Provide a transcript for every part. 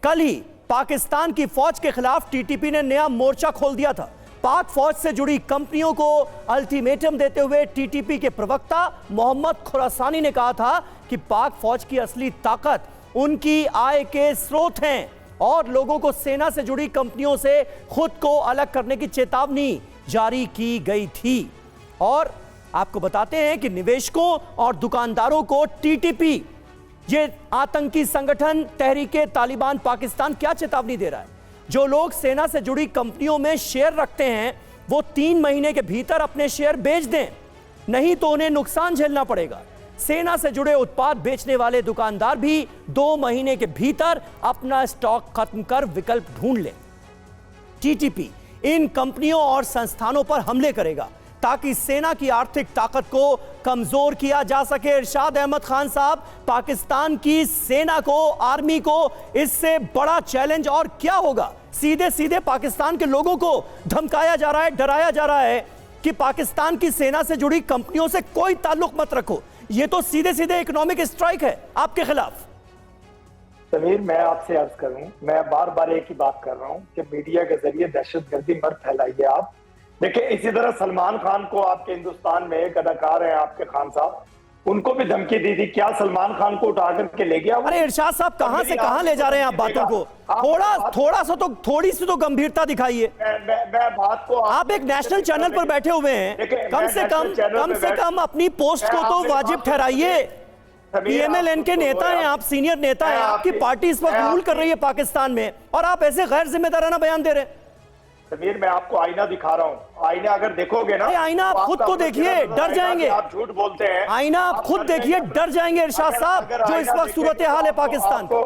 कल ही पाकिस्तान की फौज के खिलाफ टीटीपी ने नया मोर्चा खोल दिया था। पाक फौज से जुड़ी कंपनियों को अल्टीमेटम देते हुए टीटीपी के प्रवक्ता मोहम्मद खुरासानी ने कहा था कि पाक फौज की असली ताकत उनकी आय के स्रोत हैं और लोगों को सेना से जुड़ी कंपनियों से खुद को अलग करने की चेतावनी जारी की गई थी। और आपको बताते हैं कि निवेशकों और दुकानदारों को टीटीपी, ये आतंकी संगठन तहरीके तालिबान पाकिस्तान, क्या चेतावनी दे रहा है? जो लोग सेना से जुड़ी कंपनियों में शेयर रखते हैं वो 3 महीने के भीतर अपने शेयर बेच दें, नहीं तो उन्हें नुकसान झेलना पड़ेगा। सेना से जुड़े उत्पाद बेचने वाले दुकानदार भी 2 महीने के भीतर अपना स्टॉक खत्म कर विकल्प ढूंढ लें। टीटीपी इन कंपनियों और संस्थानों पर हमले करेगा ताकि सेना की आर्थिक ताकत को कमजोर किया जा सके। इरशाद अहमद खान साहब, पाकिस्तान की सेना को, आर्मी को इससे बड़ा चैलेंज और क्या होगा? सीधे सीधे पाकिस्तान के लोगों को धमकाया जा रहा है, डराया जा रहा है कि पाकिस्तान की सेना से जुड़ी कंपनियों से कोई ताल्लुक मत रखो। यह तो सीधे सीधे इकोनॉमिक स्ट्राइक है आपके खिलाफ। समीर, मैं आपसे अर्ज करूं, मैं बार बार एक ही बात कर रहा हूं कि मीडिया के जरिए दहशतगर्दी मत फैलाइए आप। देखिए, इसी तरह सलमान खान को आपके हिंदुस्तान में एक अदाकार हैं आपके खान साहब, उनको भी धमकी दी थी। क्या सलमान खान को उठा करके ले गया? अरे इरशाद साहब, कहां से कहां ले जा रहे हैं आप बातों को? थोड़ी सी तो गंभीरता दिखाइए। मैं बात को, आप एक नेशनल चैनल पर बैठे हुए हैं, कम से कम अपनी पोस्ट को तो वाजिब ठहराइए। पीएमएलएन के नेता हैं आप, सीनियर नेता हैं, आपकी पार्टी इस वक्त रूल कर रही है पाकिस्तान में और आप ऐसे गैर जिम्मेदाराना बयान दे रहे हैं। समीर, मैं आपको आईना दिखा रहा हूँ। आईना अगर देखोगे ना, आईना आप खुद तो देखिए, डर जाएंगे। आप झूठ बोलते हैं। आईना आप खुद देखिए, डर जाएंगे इरशाद साहब, जो इस वक्त सूरत हाल है पाकिस्तान को।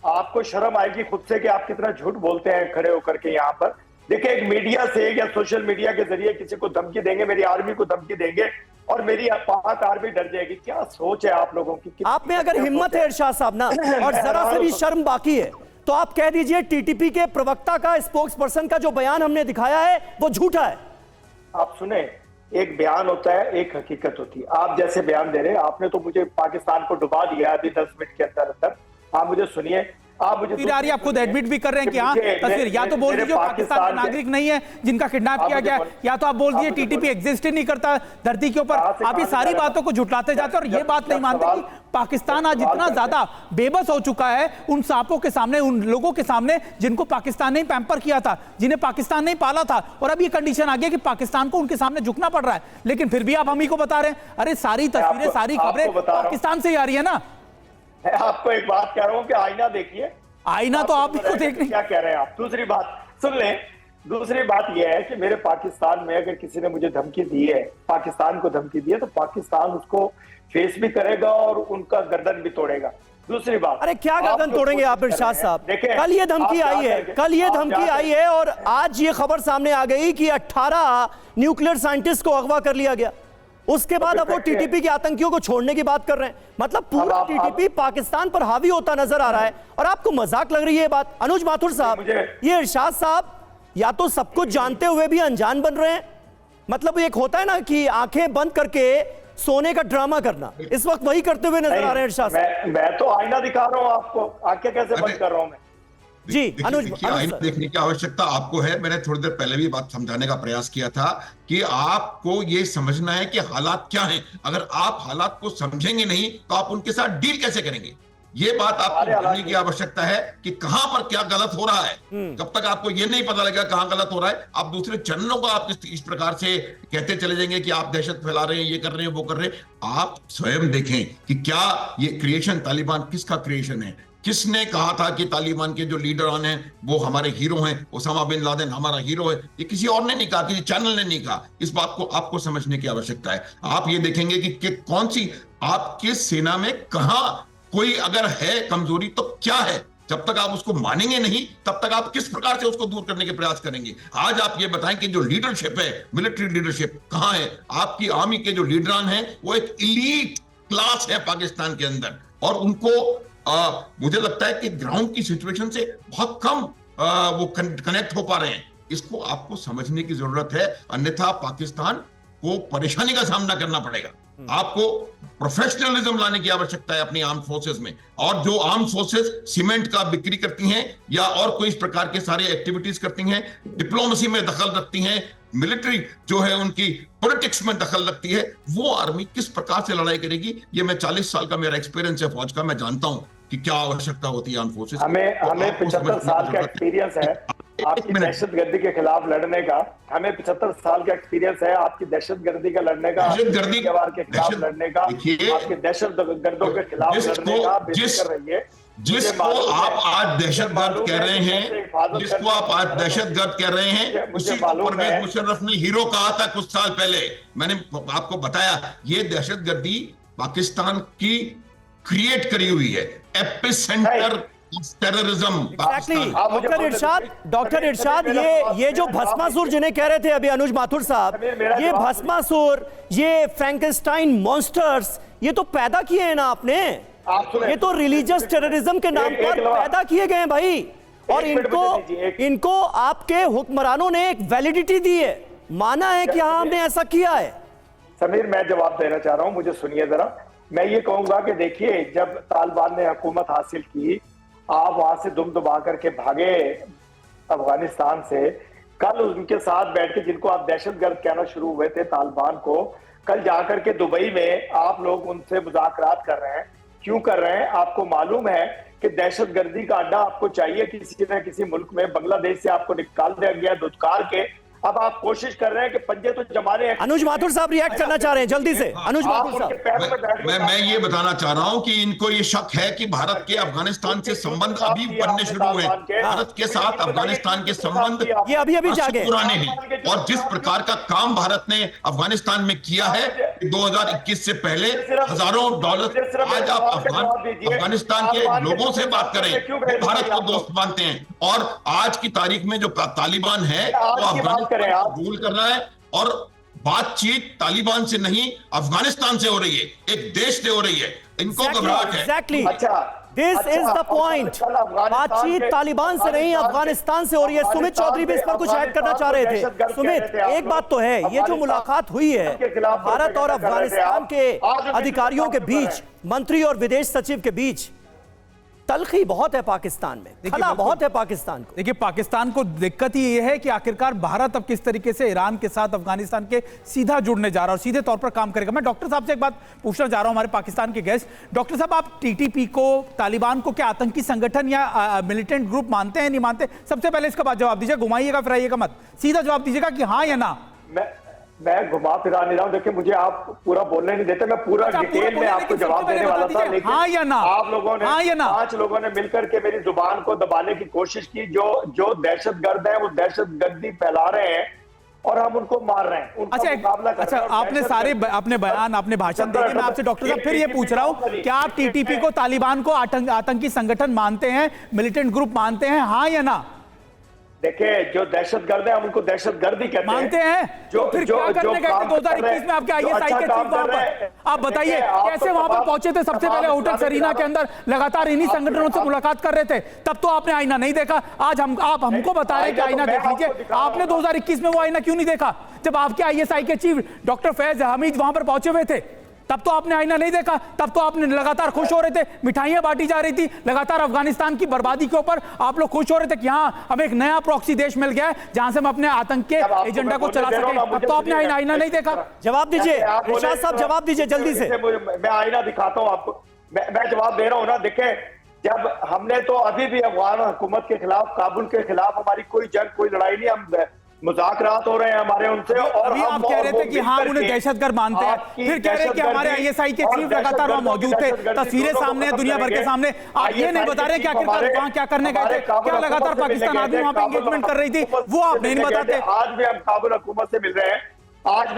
आपको शर्म आएगी खुद से कि आप कितना झूठ बोलते हैं खड़े होकर के यहाँ पर। देखिए, एक मीडिया से या सोशल मीडिया के जरिए किसी को धमकी देंगे, मेरी आर्मी को धमकी देंगे और मेरी पाक आर्मी डर जाएगी। क्या सोच है आप लोगों की? आप में अगर हिम्मत है इरशाद साहब ना, और जरा से भी शर्म बाकी है, तो आप कह दीजिए टीटीपी के प्रवक्ता का, स्पोक्स पर्सन का जो बयान हमने दिखाया है वो झूठा है। आप सुने, एक बयान होता है, एक हकीकत होती है। आप जैसे बयान दे रहे हैं, आपने तो मुझे पाकिस्तान को डुबा दिया अभी 10 मिनट के अंदर अंदर। आप मुझे सुनिए, आप मुझे आप खुद एडमिट भी कर रहे हैं कि हाँ तस्वीर, या तो बोल दीजिए पाकिस्तान का नागरिक नहीं है जिनका किडनैप किया गया, या तो आप बोल दीजिए टीटीपी एग्जिस्ट ही नहीं करता धरती के ऊपर। आप ये सारी बातों को झुटलाते जाते और ये बात नहीं मानते कि पाकिस्तान आज इतना ज्यादा बेबस हो चुका है उन सांपों के सामने, उन लोगों के सामने जिनको पाकिस्तान ने पैम्पर किया था, जिन्हें पाकिस्तान ने पाला था, और अब ये कंडीशन आ गया कि पाकिस्तान को उनके सामने झुकना पड़ रहा है। लेकिन फिर भी आप हम ही को बता रहे हैं, अरे सारी तस्वीरें, सारी खबरें पाकिस्तान से ही आ रही है ना। मैं आपको एक बात कह रहा हूं कि आईना देखिए। आईना तो आप को देखने, क्या कह रहे हैं आप? दूसरी बात सुन लें। दूसरी बात यह है कि मेरे पाकिस्तान में अगर किसी ने मुझे धमकी दी है, पाकिस्तान को धमकी दी है, तो पाकिस्तान उसको फेस भी करेगा और उनका गर्दन भी तोड़ेगा। दूसरी बात, अरे क्या गर्दन तोड़ेंगे आप इरशाद साहब? कल ये धमकी आई है, कल ये धमकी आई है और आज ये खबर सामने आ गई कि 18 न्यूक्लियर साइंटिस्ट को अगवा कर लिया गया। उसके बाद अब वो टीटीपी के आतंकियों को छोड़ने की बात कर रहे हैं। मतलब पूरा टीटीपी पाकिस्तान पर हावी होता नजर आ रहा है और आपको मजाक लग रही है ये बात? अनुज माथुर साहब, ये इरशाद साहब या तो सब कुछ जानते हुए भी अनजान बन रहे हैं। मतलब एक होता है ना कि आंखें बंद करके सोने का ड्रामा करना, इस वक्त वही करते हुए नजर आ रहे हैं इरशाद साहब। मैं तो आईना दिखा रहा हूं आपको, आंखें कैसे बंद कर रहा हूं मैं? जी अनुज, आईना देखने की आवश्यकता आपको है। मैंने थोड़ी देर पहले भी बात समझाने का प्रयास किया था कि आपको ये समझना है कि हालात क्या हैं। अगर आप हालात को समझेंगे नहीं तो आप उनके साथ डील कैसे करेंगे? ये बात आपको जानने की आवश्यकता है कि कहां पर क्या गलत हो रहा है। जब तक आपको ये नहीं पता लगेगा कहां गलत हो रहा है, आप दूसरे चैनलों को आप इस प्रकार से कहते चले जाएंगे कि आप दहशत फैला रहे हैं, ये कर रहे हैं, वो कर रहे हैं। आप स्वयं देखें कि क्या ये क्रिएशन तालिबान किसका क्रिएशन है। किसने कहा था कि तालिबान के जो लीडर हैं वो हमारे हीरो हैं, ओसामा बिन लादेन हमारा हीरो है? ये किसी और ने नहीं कहा, किसी चैनल ने नहीं कहा। इस बात को आपको समझने की आवश्यकता है। आप ये देखेंगे कि कौन सी आपके सेना में कहां कोई अगर है कमजोरी तो क्या है। जब तक आप उसको मानेंगे नहीं, तब तक आप किस प्रकार से उसको दूर करने के प्रयास करेंगे? आज आप ये बताएं कि जो लीडरशिप है, मिलिट्री लीडरशिप कहां है? आपकी आर्मी के जो लीडरान हैं वो एक इलीट क्लास है पाकिस्तान के अंदर, और उनको मुझे लगता है कि ग्राउंड की सिचुएशन से बहुत कम वो कनेक्ट हो पा रहे हैं। इसको आपको समझने की जरूरत है, अन्यथा पाकिस्तान को परेशानी का सामना करना पड़ेगा। आपको प्रोफेशनलिज्म लाने की आवश्यकता है अपनी आर्म फोर्सेस में। और जो आर्म फोर्सेस सीमेंट का बिक्री करती हैं या और कोई इस प्रकार के सारे एक्टिविटीज करती हैं, डिप्लोमेसी में दखल रखती हैं, मिलिट्री जो है उनकी पॉलिटिक्स में दखल रखती है, वो आर्मी किस प्रकार से लड़ाई करेगी, ये मैं 40 साल का मेरा एक्सपीरियंस है फौज का, मैं जानता हूं कि क्या आवश्यकता होती है आर्म फोर्सेस। हमें 75 साल का एक्सपीरियंस है आपकी दहशतगर्दी के खिलाफ लड़ने का। हमें 75 साल का एक्सपीरियंस है आपकी दहशतगर्दी का लड़ने का, दहशतगर्दी के खिलाफ लड़ने का, आपके दहशतगर्दों के खिलाफ लड़ने का। जिस रही है जिसको आप आज दहशतगर्द कह रहे हैं, जिसको आप आज दहशतगर्द कह रहे हैं, उसी को परवेज मुशर्रफ ने हीरो कहा था कुछ साल पहले। मैंने आपको बताया ये दहशतगर्दी पाकिस्तान की क्रिएट करी हुई है, एपिसेंटर टेररिज्म। डॉक्टर इरशाद ये जो भस्मासुर जिन्हें कह रहे थे अभी अनुज माथुर साहब, ये भस्मासुर, ये फ्रैंकेनस्टाइन मॉन्स्टर्स, ये तो पैदा किए हैं ना आपने, ये तो रिलीजियस टेररिज्म के नाम पर पैदा किए गए हैं भाई। और इनको आपके हुक्मरानों ने एक वैलिडिटी दी है, माना है कि हाँ हमने ऐसा किया है। समीर, मैं जवाब देना चाह रहा हूं, मुझे सुनिए जरा। मैं ये कहूंगा कि देखिए, जब तालिबान ने हुकूमत हासिल की, आप वहां से दुम दबा करके भागे अफगानिस्तान से। कल उनके साथ बैठ के, जिनको आप दहशतगर्द कहना शुरू हुए थे तालिबान को, कल जाकर के दुबई में आप लोग उनसे मुज़ाकरात कर रहे हैं। क्यों कर रहे हैं? आपको मालूम है कि दहशतगर्दी का अड्डा आपको चाहिए किसी न किसी मुल्क में। बांग्लादेश से आपको निकाल दिया गया दुत्कार के, अब आप कोशिश कर रहे हैं कि पंजे तो जमाने हैं। अनुज माथुर साहब रिएक्ट करना चाह रहे हैं जल्दी से। अनुज माथुर साहब, मैं ये बताना चाह रहा हूं कि इनको ये शक है कि भारत के अफगानिस्तान से संबंध अभी बनने शुरू हुए। भारत के साथ अफगानिस्तान के संबंध ये अभी जागे पुराने हैं। और जिस प्रकार का काम भारत ने अफगानिस्तान में किया है 2021 से पहले, हजारों डॉलर, आज आप अफगानिस्तान के लोगों से बात करें, वो भारत को दोस्त मानते हैं। और आज की तारीख में जो तालिबान है वो अफगानिस्तान कबूल कर रहा है, और बातचीत तालिबान से नहीं अफगानिस्तान से हो रही है, एक देश से हो रही है। इनको घबराहट है। Exactly. This is the point. बातचीत तालिबान से नहीं अफगानिस्तान से हो रही है। सुमित चौधरी भी इस पर कुछ ऐड करना चाह रहे थे। सुमित, एक बात तो है, ये जो मुलाकात हुई है भारत और अफगानिस्तान के अधिकारियों के बीच, मंत्री और विदेश सचिव के बीच, तलखी बहुत है पाकिस्तान में, खला बहुत है पाकिस्तान को। देखिए, पाकिस्तान को दिक्कत ही ये है कि आखिरकार भारत अब किस तरीके से ईरान के साथ अफगानिस्तान के सीधा जुड़ने जा रहा है और सीधे तौर पर काम करेगा। मैं डॉक्टर साहब से एक बात पूछना चाह रहा हूं, हमारे पाकिस्तान के गेस्ट। डॉक्टर साहब, आप टीटीपी को, तालिबान को क्या आतंकी संगठन या मिलिटेंट ग्रुप मानते हैं, नहीं मानते? सबसे पहले इसका बात जवाब दीजिए, घुमाइएगा फिराइएगा मत, सीधा जवाब दीजिएगा कि हाँ या ना। मैं घुमा फिरा नहीं रहा हूं। देखिए, मुझे आप पूरा बोलने नहीं देते, मैं पूरा डिटेल में आपको जवाब देने वाला था, लेकिन हाँ या ना, आप लोगों ने, 5 लोगों ने मिलकर के मेरी जुबान को दबाने की कोशिश की। जो दहशतगर्द है वो दहशतगर्दी फैला रहे हैं और हम उनको मार रहे हैं, उनका मुकाबला कर रहे हैं। आपने सारे अपने बयान, आपने भाषण दिए। मैं आपसे डॉक्टर साहब फिर ये पूछ रहा हूं, क्या आप टीटीपी को, तालिबान को आतंकी संगठन मानते हैं, मिलिटेंट ग्रुप मानते हैं, हाँ या ना? देखिए, जो दहशतगर्द है हम उनको दहशतगर्दी कहते हैं। मानते हैं? जो फिर क्या करने गए थे 2021 में आपके आईएसआई के चीफ वहां पर? आप बताइए कैसे वहां पर पहुंचे थे? सबसे पहले होटल सरीना के अंदर लगातार इन्हीं संगठनों से मुलाकात कर रहे थे, तब तो आपने आईना नहीं देखा। आज आप हमको बता रहे हैं कि आईना देख लीजिए। आपने 2021 में वो आईना क्यों नहीं देखा जब आपके आईएसआई के चीफ डॉक्टर फैज हमीद वहां पर पहुंचे हुए थे? तब तो आपने आईना नहीं देखा, तब तो आपने लगातार खुश हो रहे थे, मिठाइयां बांटी जा रही थी, लगातार अफगानिस्तान की बर्बादी के ऊपर आप लोग खुश हो रहे थे कि हाँ हमें एक नया प्रॉक्सी देश मिल गया है जहां से हम अपने आतंक के एजेंडा को चला सकें। तब तो आपने आईना नहीं देखा। जवाब दीजिए इरशाद साहब, जवाब दीजिए जल्दी से। मैं आईना दिखाता हूं आपको, मैं जवाब दे रहा हूं ना। देखें, जब हमने तो अभी भी अफगान हुकूमत के खिलाफ, काबुल के खिलाफ हमारी कोई जंग, कोई लड़ाई नहीं, हम मुज़ाकरात हो रहे हैं हमारे उनसे। और अभी आप कह रहे थे कि हाँ उन्हें दहशतगर्द मानते हैं, फिर कह रहे हैं कि हमारे आईएसआई के चीफ लगातार वहां मौजूद थे, तस्वीरें सामने हैं दुनिया भर के सामने। आप ये नहीं बता रहे कि आखिरकार वहां क्या करने गए थे, क्या लगातार पाकिस्तान आर्मी वहां पे एंगेजमेंट कर रही थी, वो आप नहीं बताते। आज भी हम काबुल हुकूमत से मिल रहे हैं, आज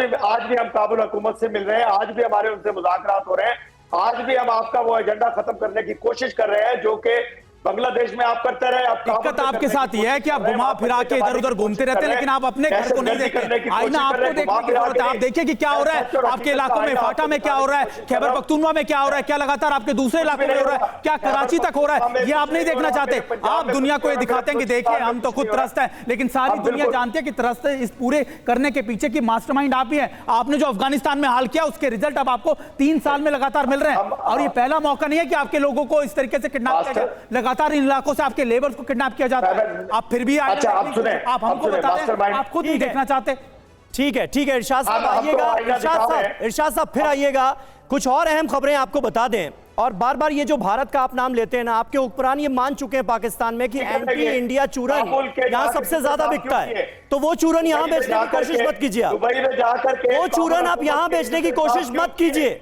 भी हम काबुल हुकूमत से मिल रहे हैं, आज भी हमारे उनसे मुज़ाकरात हो रहे हैं, आज भी हम आपका वो एजेंडा खत्म करने की कोशिश कर रहे हैं जो कि बांग्लादेश में आप करते रहे। आप दिक्कत आपके साथ यह है कि आप घुमा फिरा के इधर उधर घूमते रहते हैं, लेकिन आप अपने घर को नहीं देखते। आईना आपको देखने की जरूरत है। आप देखिए कि क्या हो रहा है आपके इलाकों में, फाटा में क्या हो रहा है, खैबर पख्तूनवा में क्या हो रहा है, क्या लगातार आपके दूसरे इलाकों में हो रहा है, क्या कराची तक हो रहा है, ये आप नहीं देखना चाहते। आप दुनिया को ये दिखाते हैं कि देखिए हम तो खुद त्रस्त हैं, लेकिन सारी दुनिया जानती है कि त्रस्त इस पूरे करने के पीछे की मास्टरमाइंड आप ही हैं। आपने जो अफगानिस्तान में हाल किया उसके रिजल्ट अब आपको 3 साल में लगातार मिल रहे हैं, और ये पहला मौका नहीं है कि आपके लोगों को इस तरीके से किडनैप किया जाए। लगातार इन इलाकों से आपके लेबर्स को किडनैप किया जाता है, आप फिर भी अच्छा, आप सुने, आप हमको बता दें, आप खुद नहीं देखना चाहते। ठीक है इरशाद साहब आइएगा, इरशाद साहब फिर आइएगा। कुछ और अहम खबरें आपको बता दें, और बार बार ये जो भारत का आप नाम लेते हैं ना, आपके हुक्मरान ये मान चुके हैं पाकिस्तान में कि एंटी इंडिया चूरन यहाँ सबसे ज्यादा बिकता है, तो वो चूरन यहाँ बेचने की कोशिश मत कीजिए। वो चूरन आप यहाँ बेचने की कोशिश मत कीजिए।